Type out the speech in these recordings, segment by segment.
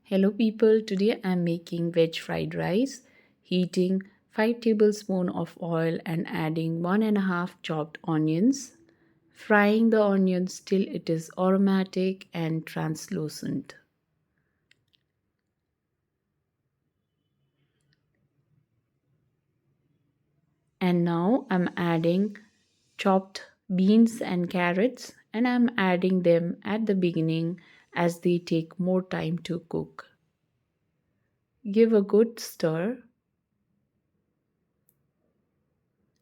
Hello people, today I'm making veg fried rice, heating 5 tablespoons of oil and adding 1.5 chopped onions, frying the onions till it is aromatic and translucent. And now I'm adding chopped beans and carrots, and I'm adding them at the beginning as they take more time to cook. Give a good stir,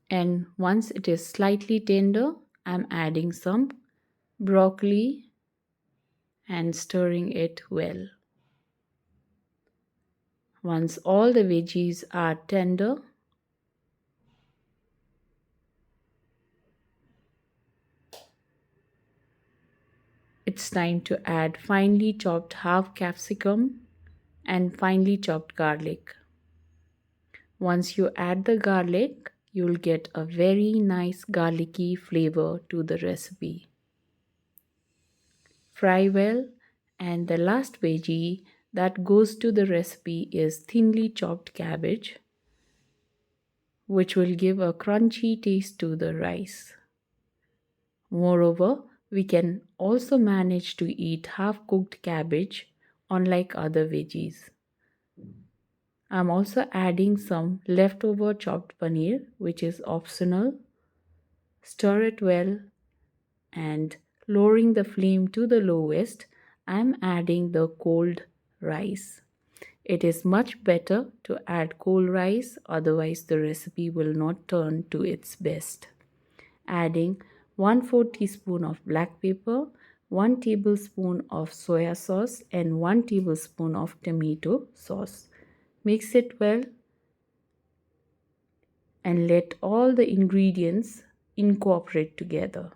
and once it is slightly tender, I'm adding some broccoli and stirring it well. Once all the veggies are tender, it's time to add finely chopped half capsicum and finely chopped garlic. Once you add the garlic, you'll get a very nice garlicky flavor to the recipe. Fry well, and the last veggie that goes to the recipe is thinly chopped cabbage, which will give a crunchy taste to the rice. Moreover, we can also manage to eat half-cooked cabbage unlike other veggies. I'm also adding some leftover chopped paneer, which is optional. Stir it well, and lowering the flame to the lowest, I'm adding the cold rice. It is much better to add cold rice, otherwise the recipe will not turn to its best. Adding 1/4 teaspoon of black pepper, 1 tablespoon of soya sauce and 1 tablespoon of tomato sauce. Mix it well and let all the ingredients incorporate together.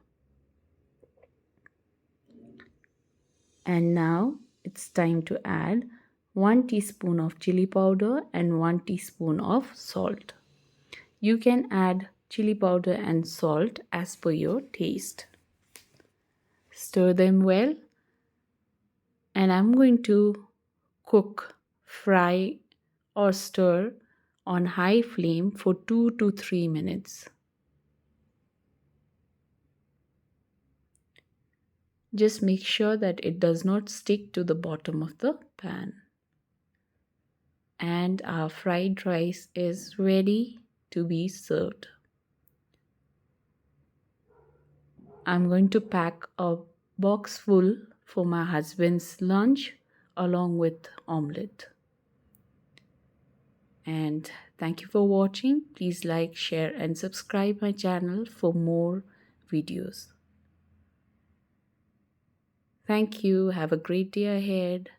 And now it's time to add 1 teaspoon of chili powder and 1 teaspoon of salt. You can add chili powder and salt as per your taste. Stir them well, and I'm going to cook, fry or stir on high flame for 2 to 3 minutes. Just make sure that it does not stick to the bottom of the pan. And our fried rice is ready to be served. I'm going to pack a box full for my husband's lunch along with omelette. And thank you for watching. Please like, share and subscribe my channel for more videos. Thank you. Have a great day ahead.